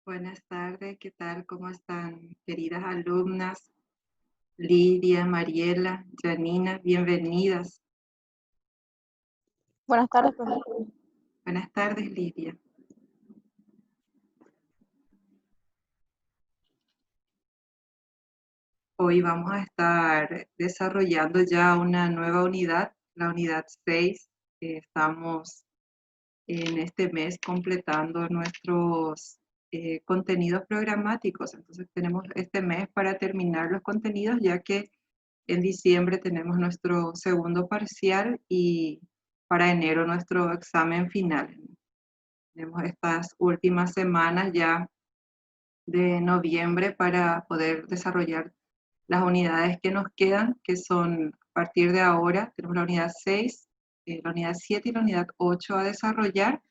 Buenas tardes, ¿qué tal? ¿Cómo están, queridas alumnas? Lidia, Mariela, Janina, bienvenidas. Buenas tardes, profesor. Buenas tardes, Lidia. Hoy vamos a estar desarrollando ya una nueva unidad, la unidad 6. Estamos en este mes completando nuestros contenidos programáticos. Entonces tenemos este mes para terminar los contenidos, ya que en diciembre tenemos nuestro segundo parcial y para enero nuestro examen final. Tenemos estas últimas semanas ya de noviembre para poder desarrollar las unidades que nos quedan, que son a partir de ahora, tenemos la unidad 6, la unidad 7 y la unidad 8 a desarrollar.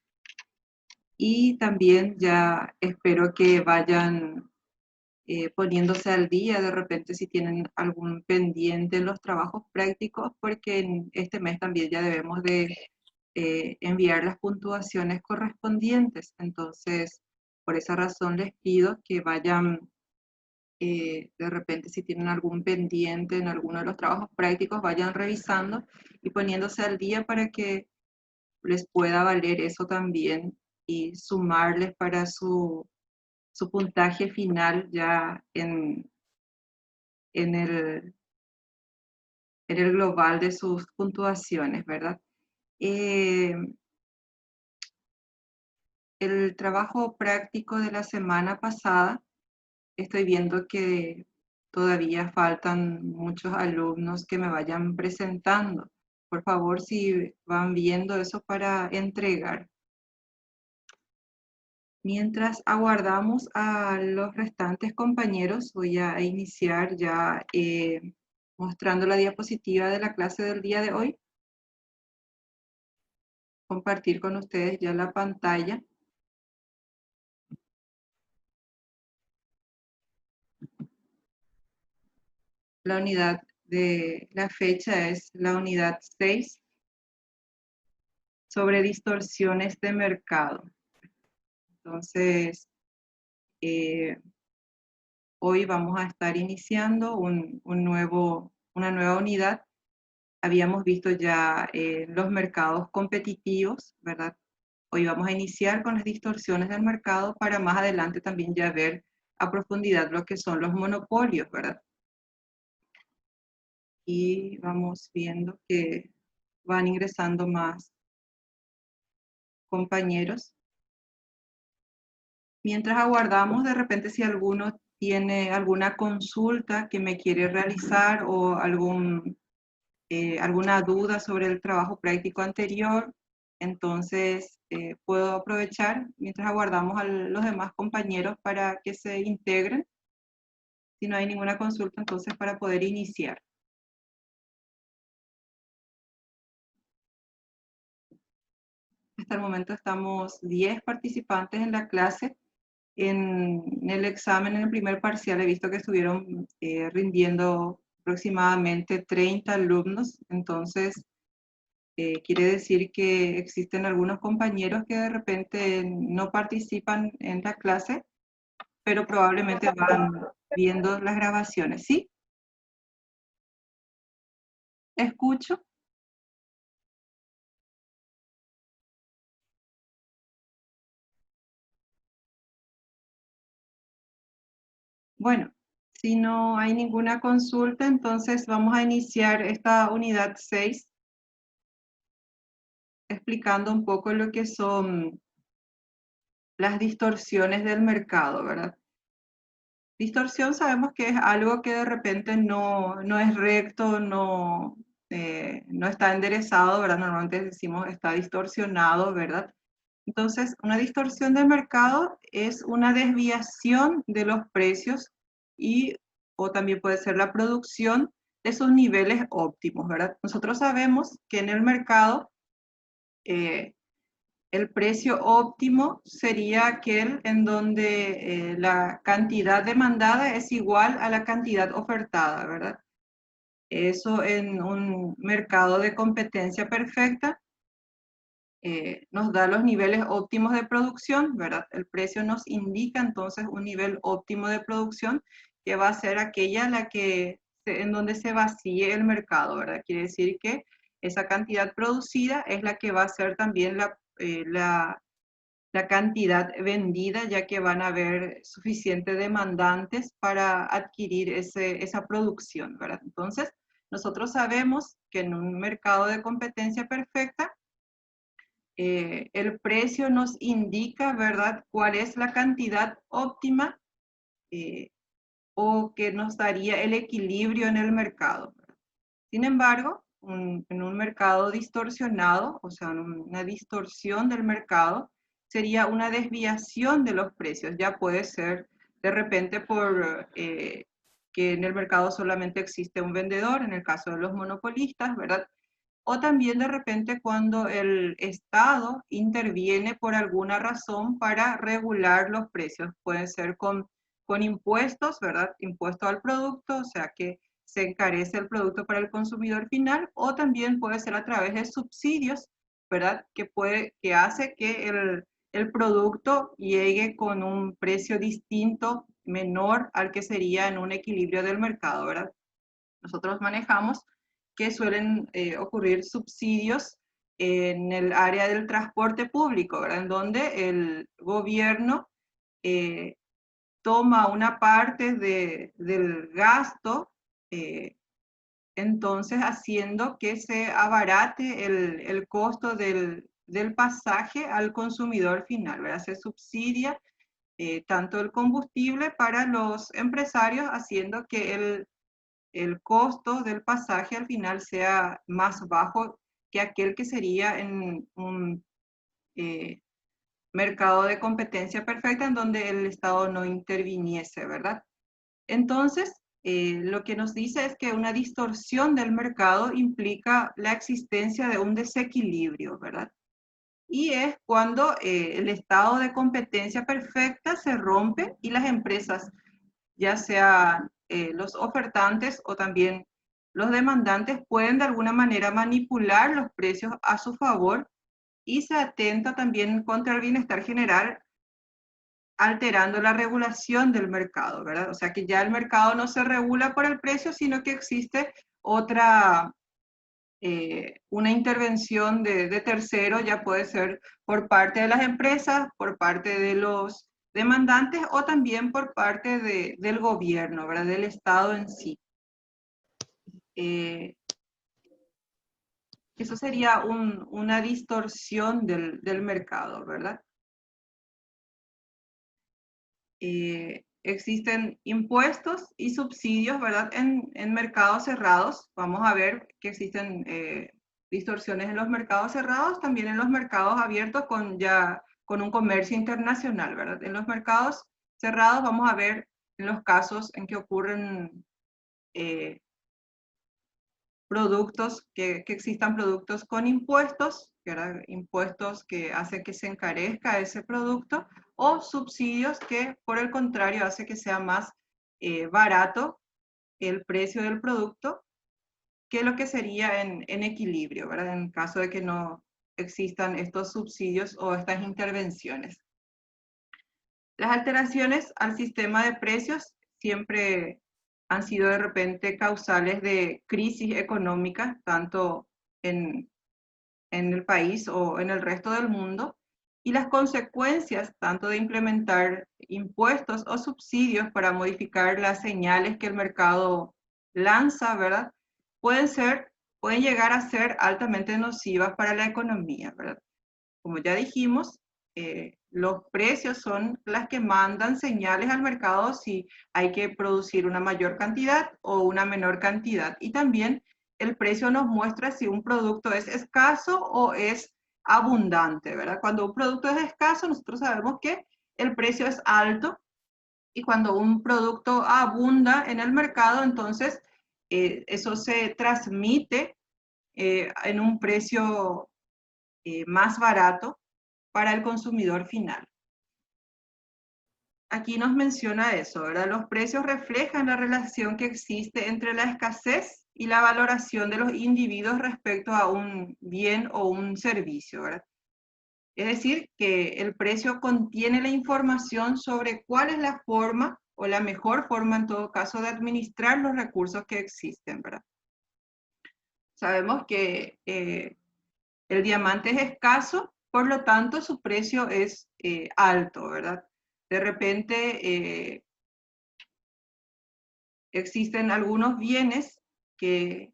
Y también ya espero que vayan poniéndose al día de repente si tienen algún pendiente en los trabajos prácticos, porque en este mes también ya debemos de enviar las puntuaciones correspondientes. Entonces, por esa razón les pido que vayan, de repente si tienen algún pendiente en alguno de los trabajos prácticos, vayan revisando y poniéndose al día para que les pueda valer eso también y sumarles para su puntaje final ya en el, en el global de sus puntuaciones, ¿verdad? Eh, el trabajo práctico de la semana pasada, estoy viendo que todavía faltan muchos alumnos que me vayan presentando. Por favor, si van viendo eso para entregar. Mientras aguardamos a los restantes compañeros, voy a iniciar ya mostrando la diapositiva de la clase del día de hoy. Compartir con ustedes ya la pantalla. La unidad de la fecha es la unidad 6 sobre distorsiones de mercado. Entonces, hoy vamos a estar iniciando una nueva unidad. Habíamos visto ya los mercados competitivos, ¿verdad? Hoy vamos a iniciar con las distorsiones del mercado para más adelante también ya ver a profundidad lo que son los monopolios, ¿verdad? Y vamos viendo que van ingresando más compañeros. Mientras aguardamos, de repente si alguno tiene alguna consulta que me quiere realizar o alguna duda sobre el trabajo práctico anterior, entonces puedo aprovechar mientras aguardamos a los demás compañeros para que se integren. Si no hay ninguna consulta, entonces para poder iniciar. Hasta el momento estamos 10 participantes en la clase. En el examen, en el primer parcial, he visto que estuvieron rindiendo aproximadamente 30 alumnos. Entonces, quiere decir que existen algunos compañeros que de repente no participan en la clase, pero probablemente van viendo las grabaciones. ¿Sí? ¿Escucho? Bueno, si no hay ninguna consulta, entonces vamos a iniciar esta unidad 6 explicando un poco lo que son las distorsiones del mercado, ¿verdad? Distorsión sabemos que es algo que de repente no es recto, no está enderezado, ¿verdad? Normalmente decimos está distorsionado, ¿verdad? Entonces, una distorsión del mercado es una desviación de los precios y o también puede ser la producción de sus niveles óptimos, ¿verdad? Nosotros sabemos que en el mercado el precio óptimo sería aquel en donde la cantidad demandada es igual a la cantidad ofertada, ¿verdad? Eso en un mercado de competencia perfecta nos da los niveles óptimos de producción, ¿verdad? El precio nos indica entonces un nivel óptimo de producción que va a ser aquella en donde se vacíe el mercado, ¿verdad? Quiere decir que esa cantidad producida es la que va a ser también la cantidad vendida, ya que van a haber suficientes demandantes para adquirir esa producción, ¿verdad? Entonces, nosotros sabemos que en un mercado de competencia perfecta, el precio nos indica, ¿verdad?, cuál es la cantidad óptima eh, o que nos daría el equilibrio en el mercado. Sin embargo, en un mercado distorsionado, o sea, una distorsión del mercado, sería una desviación de los precios. Ya puede ser de repente por que en el mercado solamente existe un vendedor, en el caso de los monopolistas, ¿verdad? O también de repente cuando el Estado interviene por alguna razón para regular los precios. Puede ser con impuestos, ¿verdad? Impuesto al producto, o sea que se encarece el producto para el consumidor final, o también puede ser a través de subsidios, ¿verdad? Que hace que el producto llegue con un precio distinto, menor al que sería en un equilibrio del mercado, ¿verdad? Nosotros manejamos que suelen ocurrir subsidios en el área del transporte público, ¿verdad? En donde el gobierno eh, toma una parte del gasto, entonces haciendo que se abarate el costo del pasaje al consumidor final, ¿verdad? Se subsidia tanto el combustible para los empresarios, haciendo que el costo del pasaje al final sea más bajo que aquel que sería en un eh, mercado de competencia perfecta en donde el Estado no interviniese, ¿verdad? Entonces, lo que nos dice es que una distorsión del mercado implica la existencia de un desequilibrio, ¿verdad? Y es cuando el estado de competencia perfecta se rompe y las empresas, ya sean los ofertantes o también los demandantes, pueden de alguna manera manipular los precios a su favor y se atenta también contra el bienestar general, alterando la regulación del mercado, ¿verdad? O sea que ya el mercado no se regula por el precio, sino que existe otra, una intervención de tercero, ya puede ser por parte de las empresas, por parte de los demandantes o también por parte del gobierno, ¿verdad? Del Estado en sí. Eso sería una distorsión del mercado, ¿verdad? Existen impuestos y subsidios, ¿verdad? En mercados cerrados. Vamos a ver que existen distorsiones en los mercados cerrados, también en los mercados abiertos con un comercio internacional, ¿verdad? En los mercados cerrados vamos a ver en los casos en que ocurren eh, productos, que existan productos con impuestos, que eran impuestos que hacen que se encarezca ese producto, o subsidios que por el contrario hace que sea más barato el precio del producto que lo que sería en equilibrio, ¿verdad? En caso de que no existan estos subsidios o estas intervenciones. Las alteraciones al sistema de precios siempre han sido de repente causales de crisis económica, tanto en, en el país o en el resto del mundo, y las consecuencias tanto de implementar impuestos o subsidios para modificar las señales que el mercado lanza, ¿verdad? Pueden llegar a ser altamente nocivas para la economía, ¿verdad? Como ya dijimos, los precios son las que mandan señales al mercado si hay que producir una mayor cantidad o una menor cantidad. Y también el precio nos muestra si un producto es escaso o es abundante, ¿verdad? Cuando un producto es escaso, nosotros sabemos que el precio es alto, y cuando un producto abunda en el mercado, entonces eso se transmite en un precio más barato para el consumidor final. Aquí nos menciona eso, ¿verdad? Los precios reflejan la relación que existe entre la escasez y la valoración de los individuos respecto a un bien o un servicio, ¿verdad? Es decir, que el precio contiene la información sobre cuál es la forma o la mejor forma en todo caso de administrar los recursos que existen, ¿verdad? Sabemos que el diamante es escaso, por lo tanto su precio es alto, ¿verdad? De repente existen algunos bienes que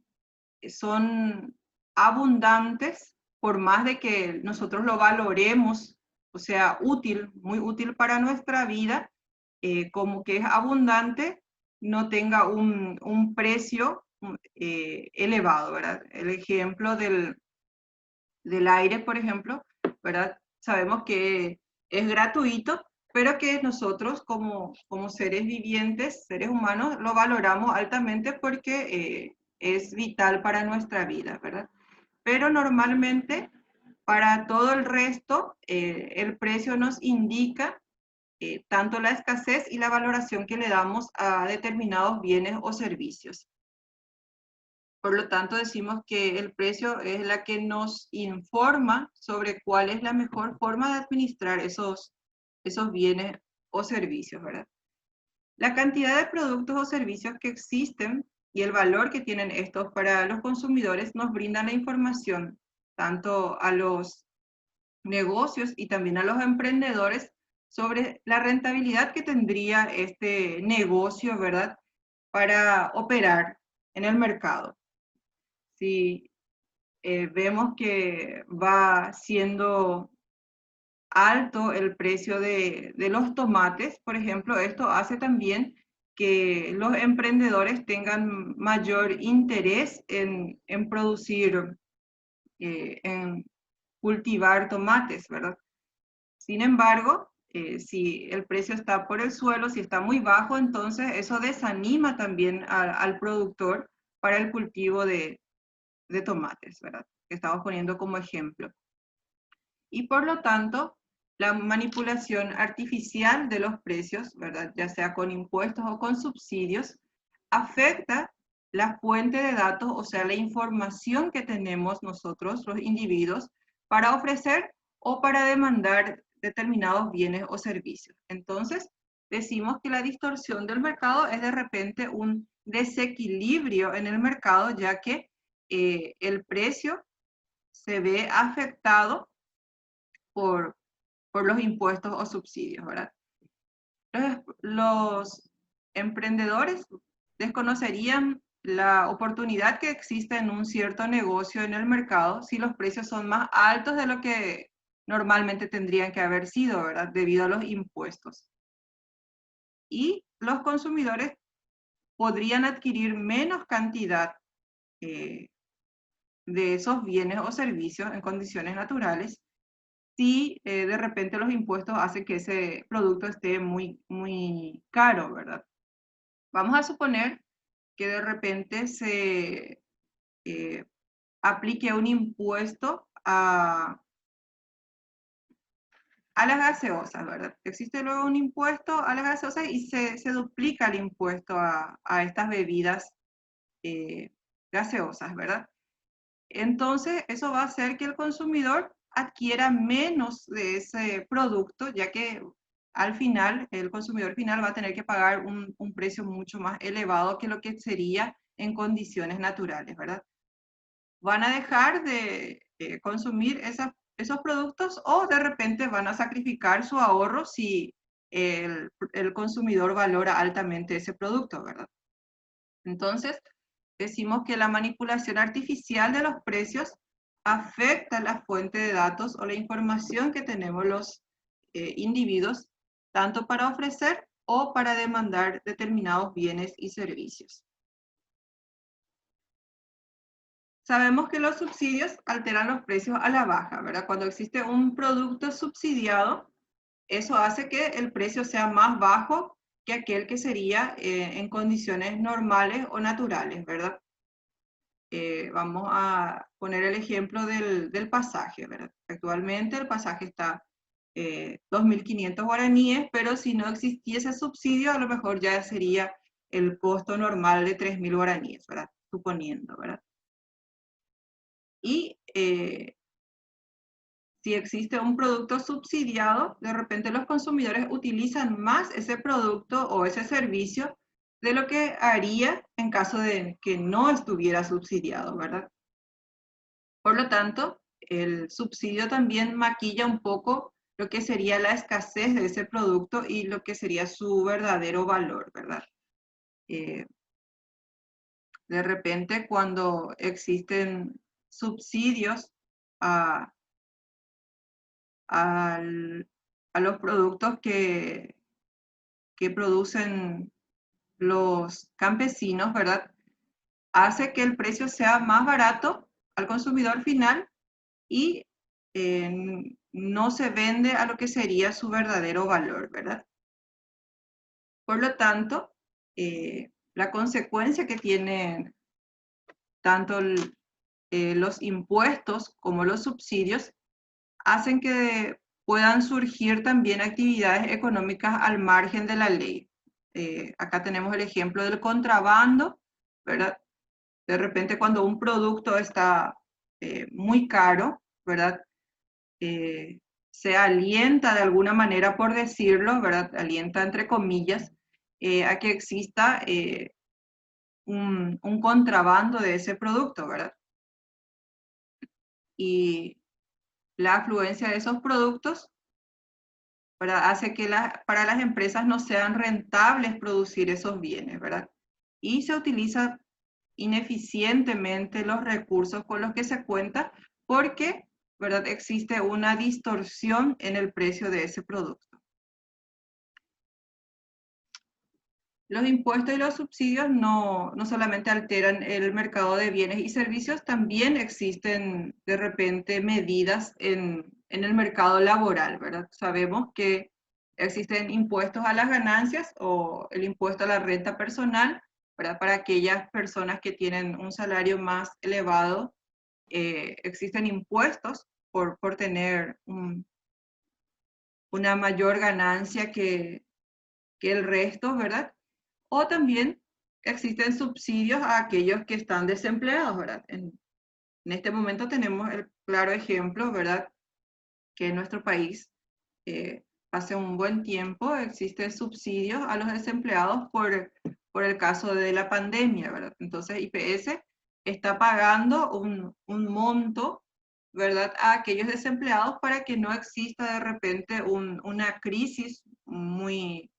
son abundantes, por más de que nosotros lo valoremos, o sea, útil, muy útil para nuestra vida, como que es abundante, no tenga un precio elevado, ¿verdad? El ejemplo del aire, por ejemplo, ¿verdad? Sabemos que es gratuito, pero que nosotros como seres vivientes, seres humanos, lo valoramos altamente porque es vital para nuestra vida, ¿verdad? Pero normalmente para todo el resto, el precio nos indica tanto la escasez y la valoración que le damos a determinados bienes o servicios. Por lo tanto, decimos que el precio es la que nos informa sobre cuál es la mejor forma de administrar esos bienes o servicios, ¿verdad? La cantidad de productos o servicios que existen y el valor que tienen estos para los consumidores nos brindan la información tanto a los negocios y también a los emprendedores sobre la rentabilidad que tendría este negocio, ¿verdad? Para operar en el mercado. Si vemos que va siendo alto el precio de los tomates, por ejemplo, esto hace también que los emprendedores tengan mayor interés en producir, en cultivar tomates, ¿verdad? Sin embargo, si el precio está por el suelo, si está muy bajo, entonces eso desanima también al productor para el cultivo de tomates, ¿verdad? Que estamos poniendo como ejemplo. Y por lo tanto, la manipulación artificial de los precios, ¿verdad? Ya sea con impuestos o con subsidios, afecta la fuente de datos, o sea, la información que tenemos nosotros, los individuos, para ofrecer o para demandar determinados bienes o servicios. Entonces, decimos que la distorsión del mercado es de repente un desequilibrio en el mercado, ya que el precio se ve afectado por los impuestos o subsidios, ¿verdad? Los emprendedores desconocerían la oportunidad que existe en un cierto negocio en el mercado si los precios son más altos de lo que normalmente tendrían que haber sido, ¿verdad? Debido a los impuestos. Y los consumidores podrían adquirir menos cantidad de esos bienes o servicios en condiciones naturales si de repente los impuestos hacen que ese producto esté muy, muy caro, ¿verdad? Vamos a suponer que de repente se aplique un impuesto a las gaseosas, ¿verdad? Existe luego un impuesto a las gaseosas y se duplica el impuesto a estas bebidas gaseosas, ¿verdad? Entonces, eso va a hacer que el consumidor adquiera menos de ese producto, ya que al final el consumidor final va a tener que pagar un precio mucho más elevado que lo que sería en condiciones naturales, ¿verdad? Van a dejar de consumir esos productos o de repente van a sacrificar su ahorro si el consumidor valora altamente ese producto, ¿verdad? Entonces, decimos que la manipulación artificial de los precios afecta la fuente de datos o la información que tenemos los individuos, tanto para ofrecer o para demandar determinados bienes y servicios. Sabemos que los subsidios alteran los precios a la baja, ¿verdad? Cuando existe un producto subsidiado, eso hace que el precio sea más bajo que aquel que sería en condiciones normales o naturales, ¿verdad? Vamos a poner el ejemplo del pasaje, ¿verdad? Actualmente el pasaje está 2.500 guaraníes, pero si no existiese subsidio, a lo mejor ya sería el costo normal de 3.000 guaraníes, ¿verdad? Suponiendo, ¿verdad? Y si existe un producto subsidiado, de repente los consumidores utilizan más ese producto o ese servicio de lo que haría en caso de que no estuviera subsidiado, ¿verdad? Por lo tanto, el subsidio también maquilla un poco lo que sería la escasez de ese producto y lo que sería su verdadero valor, ¿verdad? De repente, cuando existen subsidios a, al- a los productos que producen los campesinos, ¿verdad? Hace que el precio sea más barato al consumidor final y no se vende a lo que sería su verdadero valor, ¿verdad? Por lo tanto, la consecuencia que tienen tanto los impuestos como los subsidios hacen que puedan surgir también actividades económicas al margen de la ley. Acá tenemos el ejemplo del contrabando, ¿verdad? De repente cuando un producto está muy caro, ¿verdad? Se alienta de alguna manera, por decirlo, ¿verdad? Alienta entre comillas, a que exista un contrabando de ese producto, ¿verdad? Y la afluencia de esos productos, ¿verdad? Hace que para las empresas no sean rentables producir esos bienes, ¿verdad? Y se utiliza ineficientemente los recursos con los que se cuenta porque, ¿verdad? Existe una distorsión en el precio de ese producto. Los impuestos y los subsidios no solamente alteran el mercado de bienes y servicios, también existen de repente medidas en el mercado laboral, ¿verdad? Sabemos que existen impuestos a las ganancias o el impuesto a la renta personal, ¿verdad? Para aquellas personas que tienen un salario más elevado, existen impuestos por tener una mayor ganancia que el resto, ¿verdad? O también existen subsidios a aquellos que están desempleados, ¿verdad? En este momento tenemos el claro ejemplo, ¿verdad? Que en nuestro país hace un buen tiempo existen subsidios a los desempleados por el caso de la pandemia, ¿verdad? Entonces IPS está pagando un monto, ¿verdad? A aquellos desempleados para que no exista de repente una crisis muy...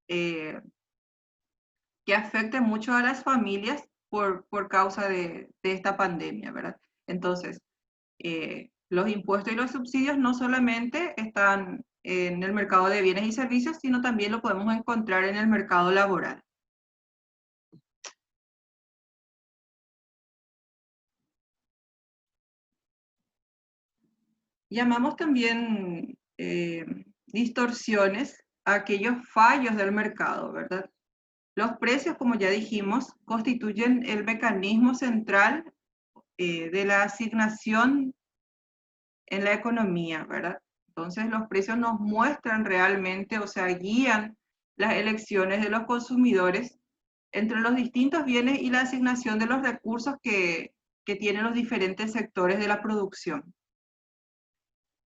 Eh, que afecte mucho a las familias por causa de esta pandemia, ¿verdad? Entonces, los impuestos y los subsidios no solamente están en el mercado de bienes y servicios, sino también lo podemos encontrar en el mercado laboral. Llamamos también distorsiones a aquellos fallos del mercado, ¿verdad? Los precios, como ya dijimos, constituyen el mecanismo central de la asignación en la economía, ¿verdad? Entonces los precios nos muestran realmente, o sea, guían las elecciones de los consumidores entre los distintos bienes y la asignación de los recursos que tienen los diferentes sectores de la producción.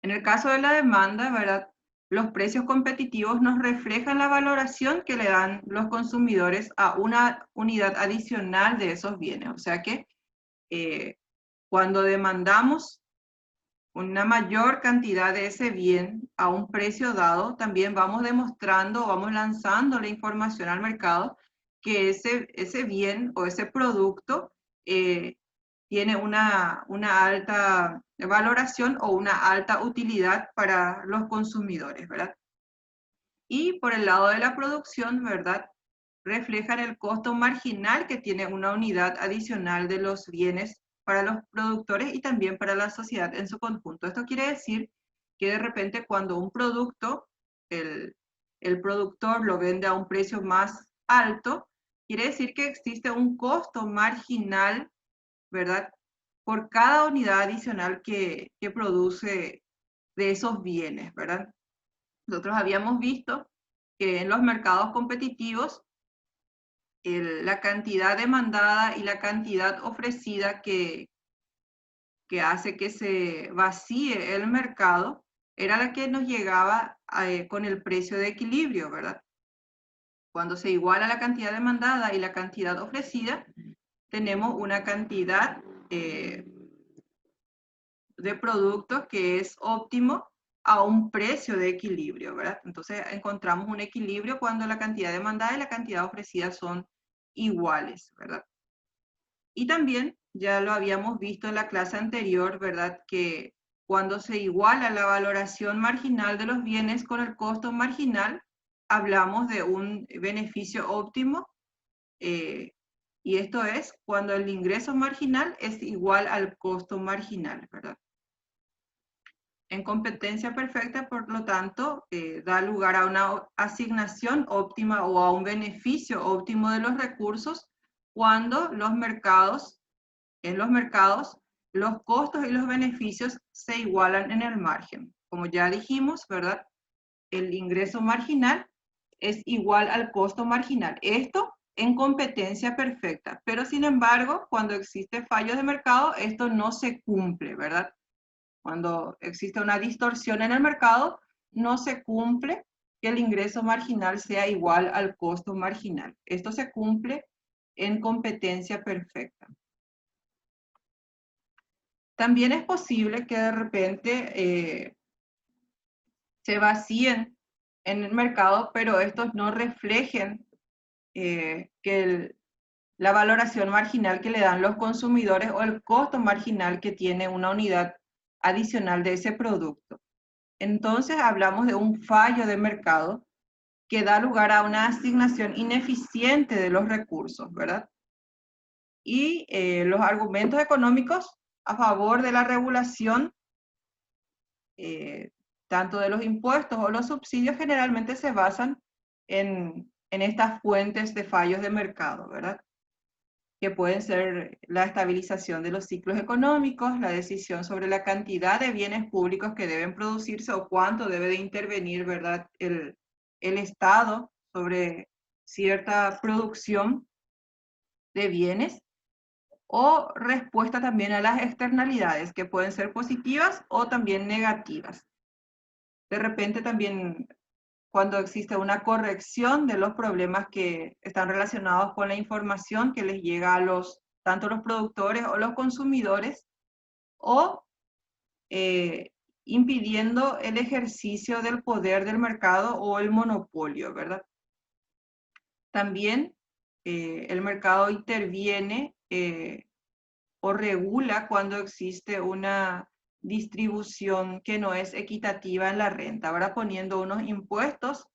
En el caso de la demanda, ¿verdad? Los precios competitivos nos reflejan la valoración que le dan los consumidores a una unidad adicional de esos bienes. O sea que cuando demandamos una mayor cantidad de ese bien a un precio dado, también vamos demostrando, vamos lanzando la información al mercado que ese bien o ese producto tiene una alta valoración o una alta utilidad para los consumidores, ¿verdad? Y por el lado de la producción, ¿verdad? Reflejan el costo marginal que tiene una unidad adicional de los bienes para los productores y también para la sociedad en su conjunto. Esto quiere decir que de repente cuando un producto, el productor lo vende a un precio más alto, quiere decir que existe un costo marginal, ¿verdad? Por cada unidad adicional que produce de esos bienes, ¿verdad? Nosotros habíamos visto que en los mercados competitivos la cantidad demandada y la cantidad ofrecida que hace que se vacíe el mercado, era la que nos llegaba con el precio de equilibrio, ¿verdad? Cuando se iguala la cantidad demandada y la cantidad ofrecida, tenemos una cantidad de productos que es óptimo a un precio de equilibrio, ¿verdad? Entonces encontramos un equilibrio cuando la cantidad demandada y la cantidad ofrecida son iguales, ¿verdad? Y también, ya lo habíamos visto en la clase anterior, ¿verdad? Que cuando se iguala la valoración marginal de los bienes con el costo marginal, hablamos de un beneficio óptimo, y esto es cuando el ingreso marginal es igual al costo marginal, ¿verdad? En competencia perfecta, por lo tanto, da lugar a una asignación óptima o a un beneficio óptimo de los recursos cuando en los mercados, los costos y los beneficios se igualan en el margen. Como ya dijimos, ¿verdad? El ingreso marginal es igual al costo marginal. Esto en competencia perfecta. Pero sin embargo, cuando existe fallos de mercado, esto no se cumple, ¿verdad? Cuando existe una distorsión en el mercado, no se cumple que el ingreso marginal sea igual al costo marginal. Esto se cumple en competencia perfecta. También es posible que de repente se vacíen en el mercado, pero estos no reflejen la valoración marginal que le dan los consumidores o el costo marginal que tiene una unidad adicional de ese producto. Entonces hablamos de un fallo de mercado que da lugar a una asignación ineficiente de los recursos, ¿verdad? Y los argumentos económicos a favor de la regulación, tanto de los impuestos o los subsidios, generalmente se basan en estas fuentes de fallos de mercado, ¿verdad? Que pueden ser la estabilización de los ciclos económicos, la decisión sobre la cantidad de bienes públicos que deben producirse o cuánto debe de intervenir, ¿verdad? El Estado sobre cierta producción de bienes, o respuesta también a las externalidades que pueden ser positivas o también negativas. De repente también cuando existe una corrección de los problemas que están relacionados con la información que les llega a tanto los productores o los consumidores, o impidiendo el ejercicio del poder del mercado o el monopolio, ¿verdad? También el mercado interviene o regula cuando existe una distribución que no es equitativa en la renta, ahora poniendo unos impuestos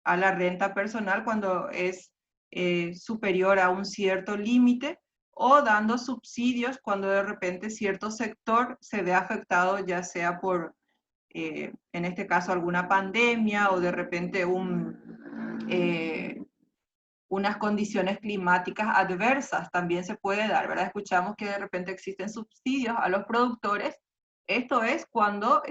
a la renta personal cuando es superior a un cierto límite, o dando subsidios cuando de repente cierto sector se ve afectado, ya sea por, en este caso, alguna pandemia o de repente unas condiciones climáticas adversas también se puede dar, ¿verdad? Escuchamos que de repente existen subsidios a los productores. Esto es cuando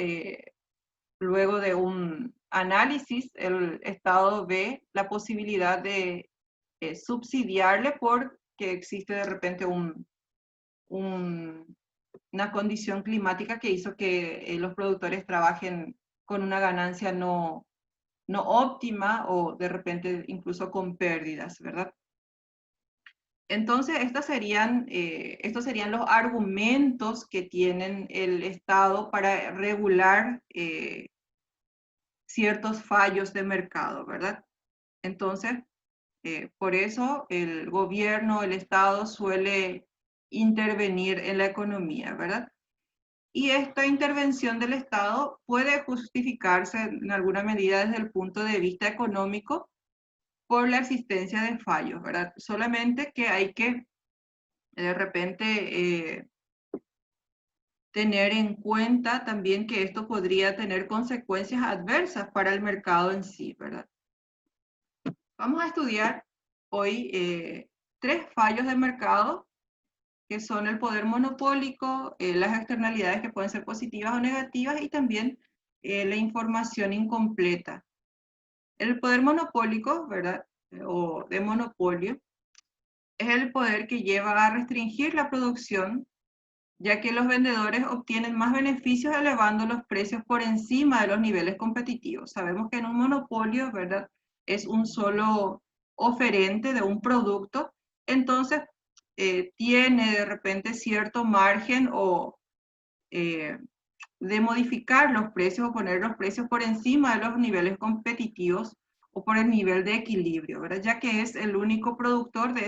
luego de un análisis el Estado ve la posibilidad de subsidiarle porque existe de repente una condición climática que hizo que los productores trabajen con una ganancia no óptima o de repente incluso con pérdidas, ¿verdad? Entonces, estos serían los argumentos que tienen el Estado para regular ciertos fallos de mercado, ¿verdad? Entonces, por eso el gobierno, el Estado suele intervenir en la economía, ¿verdad? Y esta intervención del Estado puede justificarse en alguna medida desde el punto de vista económico por la existencia de fallos, ¿verdad? Solamente que hay que de repente tener en cuenta también que esto podría tener consecuencias adversas para el mercado en sí, ¿verdad? Vamos a estudiar hoy 3 fallos de mercado, que son el poder monopólico, las externalidades que pueden ser positivas o negativas, y también la información incompleta. El poder monopólico, ¿verdad? O de monopolio, es el poder que lleva a restringir la producción ya que los vendedores obtienen más beneficios elevando los precios por encima de los niveles competitivos. Sabemos que en un monopolio, ¿verdad?, es un solo oferente de un producto, entonces tiene de repente cierto margen o de modificar los precios o poner los precios por encima de los niveles competitivos o por el nivel de equilibrio, ¿verdad? Ya que es el único productor de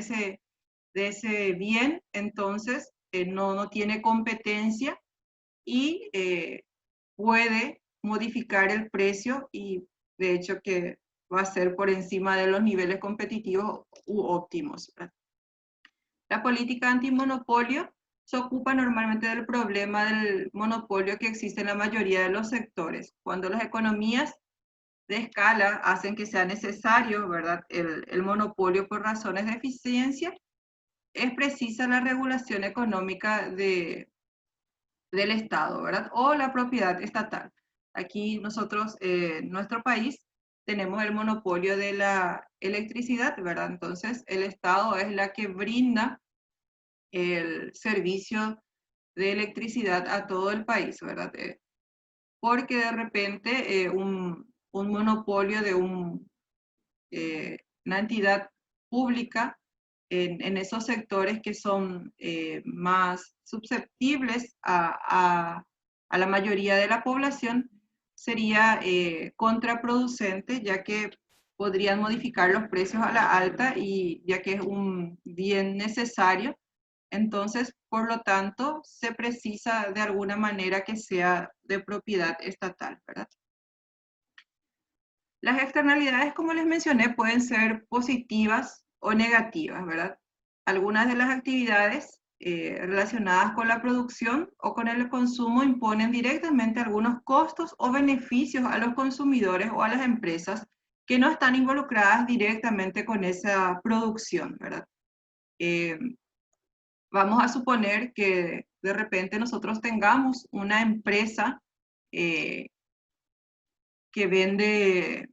ese bien, entonces no tiene competencia y puede modificar el precio y de hecho que va a ser por encima de los niveles competitivos u óptimos, ¿verdad? La política antimonopolio se ocupa normalmente del problema del monopolio que existe en la mayoría de los sectores. Cuando las economías de escala hacen que sea necesario, ¿verdad?, el monopolio por razones de eficiencia, es precisa la regulación económica del Estado, ¿verdad? O la propiedad estatal. Aquí nosotros, en nuestro país, tenemos el monopolio de la electricidad, ¿verdad? Entonces, el Estado es la que brinda el servicio de electricidad a todo el país, ¿verdad? Porque de repente un monopolio de una entidad pública en esos sectores que son más susceptibles a la mayoría de la población sería contraproducente, ya que podrían modificar los precios a la alta y ya que es un bien necesario, entonces, por lo tanto, se precisa de alguna manera que sea de propiedad estatal, ¿verdad? Las externalidades, como les mencioné, pueden ser positivas o negativas, ¿verdad? Algunas de las actividades relacionadas con la producción o con el consumo imponen directamente algunos costos o beneficios a los consumidores o a las empresas que no están involucradas directamente con esa producción, ¿verdad? Vamos a suponer que de repente nosotros tengamos una empresa que vende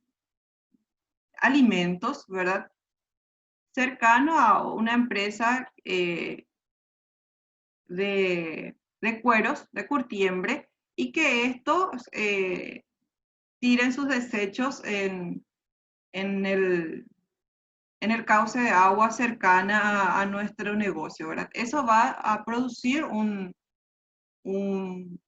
alimentos, ¿verdad?, cercano a una empresa de cueros, de curtiembre, y que estos tiren sus desechos en el, en el cauce de agua cercana a nuestro negocio, ¿verdad? Eso va a producir un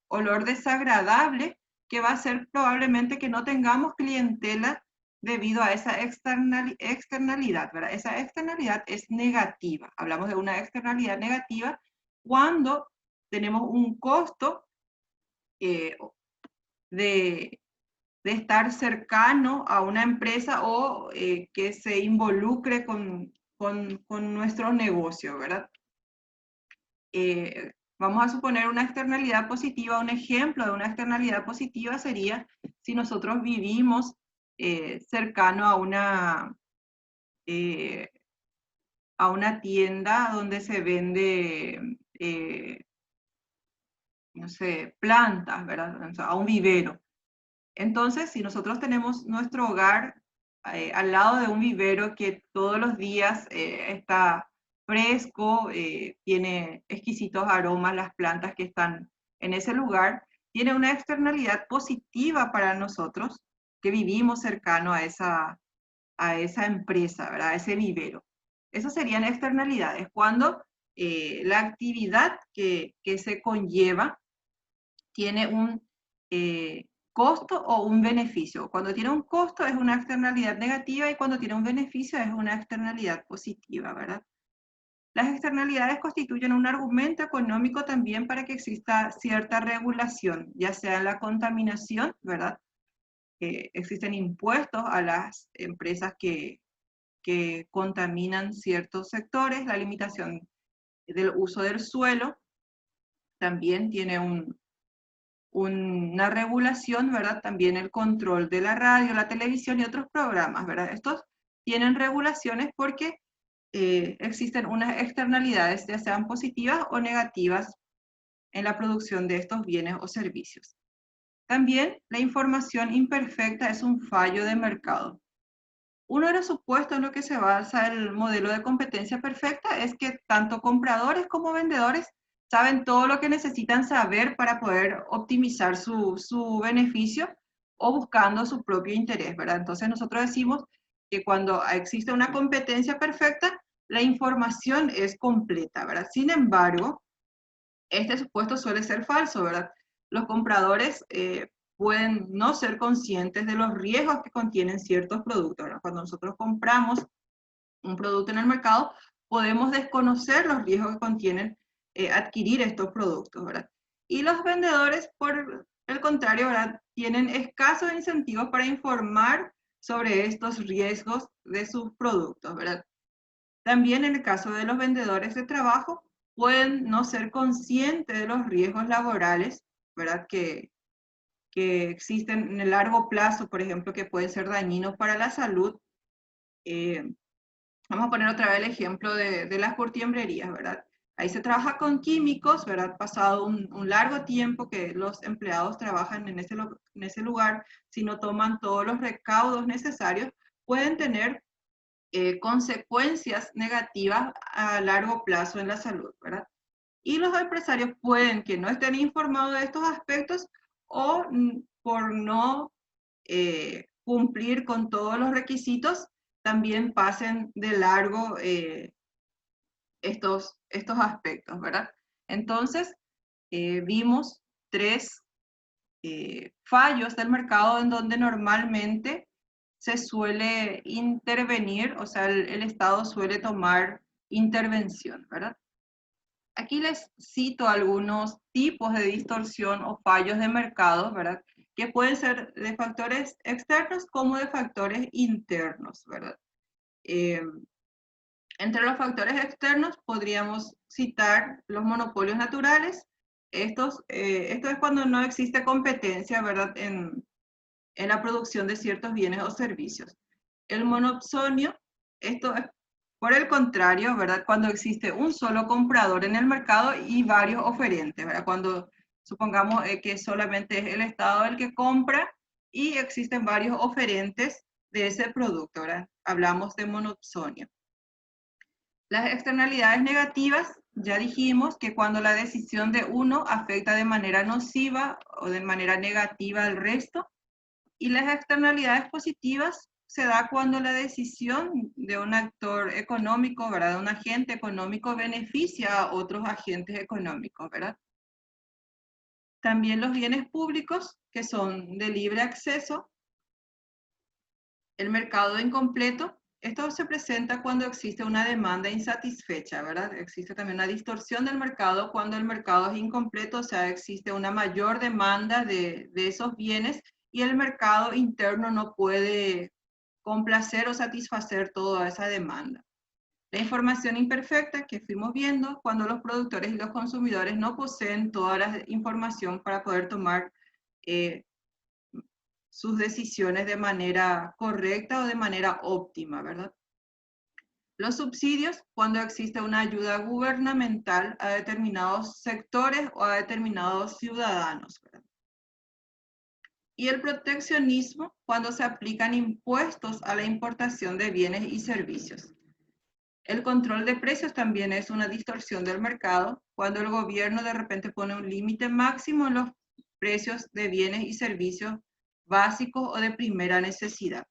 olor desagradable que va a hacer probablemente que no tengamos clientela debido a esa externalidad, ¿verdad? Esa externalidad es negativa. Hablamos de una externalidad negativa cuando tenemos un costo eh, de, de estar cercano a una empresa o que se involucre con nuestro negocio, ¿verdad? Vamos a suponer una externalidad positiva. Un ejemplo de una externalidad positiva sería si nosotros vivimos cercano a una tienda donde se vende, no sé, plantas, ¿verdad? O sea, a un vivero. Entonces, si nosotros tenemos nuestro hogar al lado de un vivero que todos los días está fresco, tiene exquisitos aromas, las plantas que están en ese lugar, tiene una externalidad positiva para nosotros que vivimos cercano a esa empresa, ¿verdad? A ese vivero. Esas serían externalidades, cuando la actividad que se conlleva tiene un costo o un beneficio. Cuando tiene un costo es una externalidad negativa y cuando tiene un beneficio es una externalidad positiva, ¿verdad? Las externalidades constituyen un argumento económico también para que exista cierta regulación, ya sea en la contaminación, ¿verdad? Existen impuestos a las empresas que contaminan ciertos sectores, la limitación del uso del suelo también tiene una regulación, ¿verdad? También el control de la radio, la televisión y otros programas, ¿verdad? Estos tienen regulaciones porque existen unas externalidades, ya sean positivas o negativas, en la producción de estos bienes o servicios. También la información imperfecta es un fallo de mercado. Uno de los supuestos en los que se basa el modelo de competencia perfecta es que tanto compradores como vendedores saben todo lo que necesitan saber para poder optimizar su beneficio o buscando su propio interés, ¿verdad? Entonces nosotros decimos que cuando existe una competencia perfecta, la información es completa, ¿verdad? Sin embargo, este supuesto suele ser falso, ¿verdad? Los compradores pueden no ser conscientes de los riesgos que contienen ciertos productos, ¿verdad? Cuando nosotros compramos un producto en el mercado, podemos desconocer los riesgos que contienen adquirir estos productos, ¿verdad? Y los vendedores, por el contrario, ¿verdad? Tienen escasos incentivos para informar sobre estos riesgos de sus productos, ¿verdad? También en el caso de los vendedores de trabajo, pueden no ser conscientes de los riesgos laborales, ¿verdad? Que existen en el largo plazo, por ejemplo, que pueden ser dañinos para la salud. Vamos a poner otra vez el ejemplo de las curtiembrerías, ¿verdad? Ahí se trabaja con químicos, ¿verdad? Pasado un largo tiempo que los empleados trabajan en ese lugar, si no toman todos los recaudos necesarios, pueden tener consecuencias negativas a largo plazo en la salud, ¿verdad? Y los empresarios pueden que no estén informados de estos aspectos o por no cumplir con todos los requisitos, también pasen de largo estos aspectos, ¿verdad? Entonces, vimos tres fallos del mercado en donde normalmente se suele intervenir, o sea, el Estado suele tomar intervención, ¿verdad? Aquí les cito algunos tipos de distorsión o fallos de mercado, ¿verdad? Que pueden ser de factores externos como de factores internos, ¿verdad? Eh, Entre los factores externos podríamos citar los monopolios naturales. Esto es cuando no existe competencia, ¿verdad? En la producción de ciertos bienes o servicios. El monopsonio, esto es por el contrario, ¿verdad? Cuando existe un solo comprador en el mercado y varios oferentes, ¿verdad? Cuando supongamos que solamente es el Estado el que compra y existen varios oferentes de ese producto, ¿verdad? Hablamos de monopsonio. Las externalidades negativas, ya dijimos que cuando la decisión de uno afecta de manera nociva o de manera negativa al resto, y las externalidades positivas se da cuando la decisión de un actor económico, ¿verdad? De un agente económico beneficia a otros agentes económicos, ¿verdad? También los bienes públicos, que son de libre acceso, el mercado incompleto. Esto se presenta cuando existe una demanda insatisfecha, ¿verdad? Existe también una distorsión del mercado cuando el mercado es incompleto, o sea, existe una mayor demanda de esos bienes y el mercado interno no puede complacer o satisfacer toda esa demanda. La información imperfecta que fuimos viendo cuando los productores y los consumidores no poseen toda la información para poder tomar sus decisiones de manera correcta o de manera óptima, ¿verdad? Los subsidios, cuando existe una ayuda gubernamental a determinados sectores o a determinados ciudadanos, ¿verdad? Y el proteccionismo, cuando se aplican impuestos a la importación de bienes y servicios. El control de precios también es una distorsión del mercado, cuando el gobierno de repente pone un límite máximo en los precios de bienes y servicios básicos o de primera necesidad.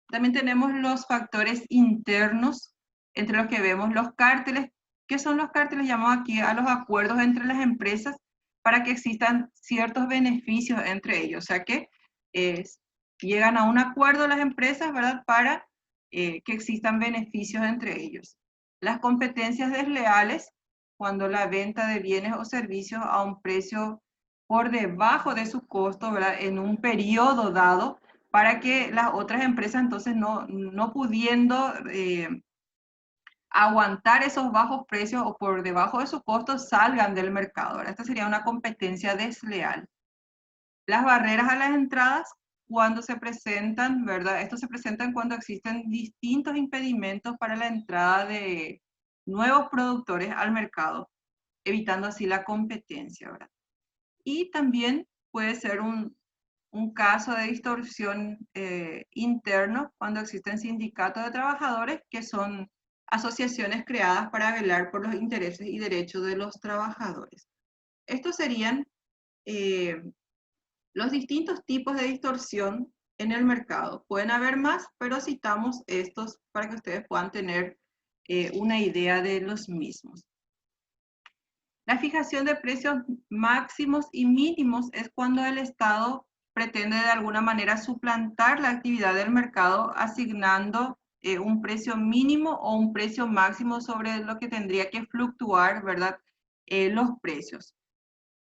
También tenemos los factores internos, entre los que vemos los cárteles. ¿Qué son los cárteles? Llamamos aquí a los acuerdos entre las empresas para que existan ciertos beneficios entre ellos. O sea que llegan a un acuerdo las empresas, ¿verdad? Para que existan beneficios entre ellos. Las competencias desleales, cuando la venta de bienes o servicios a un precio por debajo de su costo, ¿verdad? En un periodo dado, para que las otras empresas entonces no pudiendo aguantar esos bajos precios o por debajo de su costo salgan del mercado. ¿Verdad? Esta sería una competencia desleal. Las barreras a las entradas, cuando se presentan, ¿verdad? Estos se presentan cuando existen distintos impedimentos para la entrada de nuevos productores al mercado, evitando así la competencia, ¿verdad? Y también puede ser un caso de distorsión interno cuando existen sindicatos de trabajadores que son asociaciones creadas para velar por los intereses y derechos de los trabajadores. Estos serían los distintos tipos de distorsión en el mercado. Pueden haber más, pero citamos estos para que ustedes puedan tener una idea de los mismos. La fijación de precios máximos y mínimos es cuando el Estado pretende de alguna manera suplantar la actividad del mercado asignando un precio mínimo o un precio máximo sobre lo que tendría que fluctuar, ¿verdad? Los precios.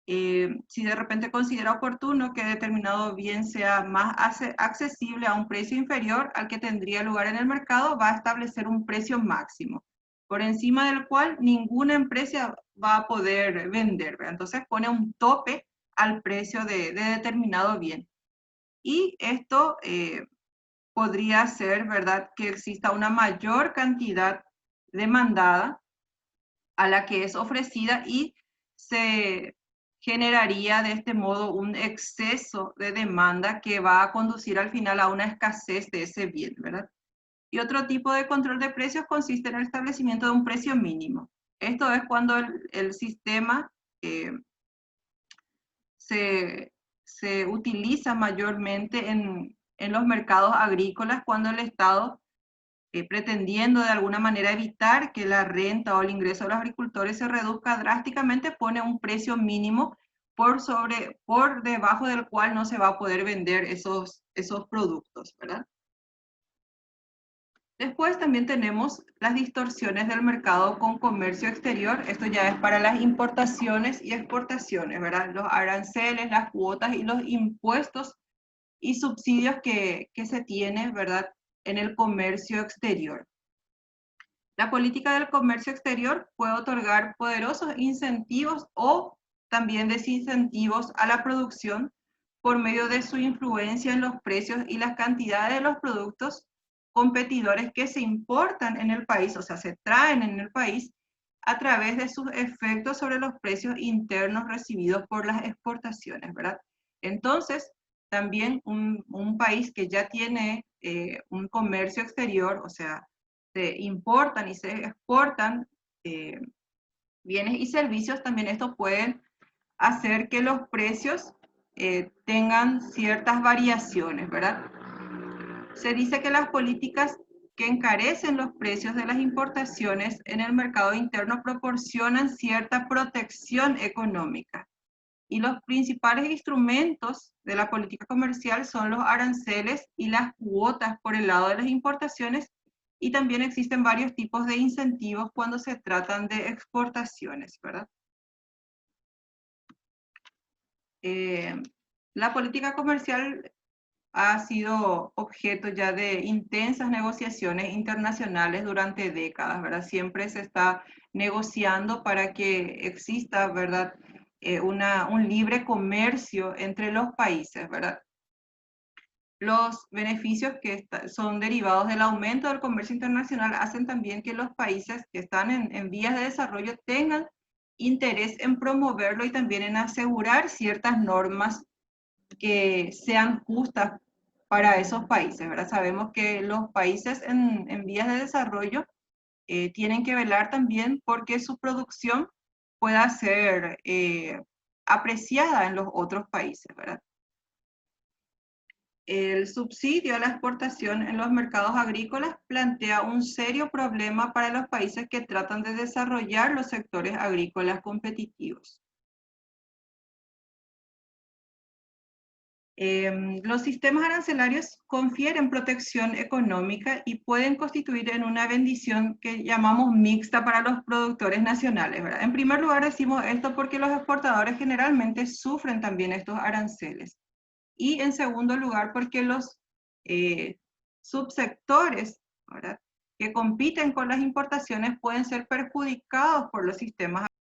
Si de repente considera oportuno que determinado bien sea más accesible a un precio inferior al que tendría lugar en el mercado, va a establecer un precio máximo, por encima del cual ninguna empresa va a poder vender, ¿verdad? Entonces pone un tope al precio de determinado bien. Y esto podría ser, ¿verdad?, que exista una mayor cantidad demandada a la que es ofrecida y se generaría de este modo un exceso de demanda que va a conducir al final a una escasez de ese bien, ¿verdad? Y otro tipo de control de precios consiste en el establecimiento de un precio mínimo. Esto es cuando el sistema se utiliza mayormente en los mercados agrícolas cuando el Estado pretendiendo de alguna manera evitar que la renta o el ingreso de los agricultores se reduzca drásticamente, pone un precio mínimo por debajo del cual no se va a poder vender esos productos, ¿verdad? Después también tenemos las distorsiones del mercado con comercio exterior. Esto ya es para las importaciones y exportaciones, ¿verdad? Los aranceles, las cuotas y los impuestos y subsidios que se tienen, ¿verdad?, en el comercio exterior. La política del comercio exterior puede otorgar poderosos incentivos o también desincentivos a la producción por medio de su influencia en los precios y las cantidades de los productos competidores que se importan en el país, o sea, se traen en el país a través de sus efectos sobre los precios internos recibidos por las exportaciones, ¿verdad? Entonces, también un país que ya tiene un comercio exterior, o sea, se importan y se exportan bienes y servicios, también esto puede hacer que los precios tengan ciertas variaciones, ¿verdad? Se dice que las políticas que encarecen los precios de las importaciones en el mercado interno proporcionan cierta protección económica. Y los principales instrumentos de la política comercial son los aranceles y las cuotas por el lado de las importaciones, y también existen varios tipos de incentivos cuando se tratan de exportaciones, ¿verdad? La política comercial ha sido objeto ya de intensas negociaciones internacionales durante décadas, ¿verdad? Siempre se está negociando para que exista, ¿verdad?, un libre comercio entre los países, ¿verdad? Los beneficios que son derivados del aumento del comercio internacional hacen también que los países que están en vías de desarrollo tengan interés en promoverlo y también en asegurar ciertas normas que sean justas para esos países, ¿verdad? Sabemos que los países en vías de desarrollo tienen que velar también porque su producción pueda ser apreciada en los otros países, ¿verdad? El subsidio a la exportación en los mercados agrícolas plantea un serio problema para los países que tratan de desarrollar los sectores agrícolas competitivos. Los sistemas arancelarios confieren protección económica y pueden constituir en una bendición que llamamos mixta para los productores nacionales, ¿verdad? En primer lugar decimos esto porque los exportadores generalmente sufren también estos aranceles. Y en segundo lugar, porque los subsectores, ¿verdad?, que compiten con las importaciones pueden ser perjudicados por los sistemas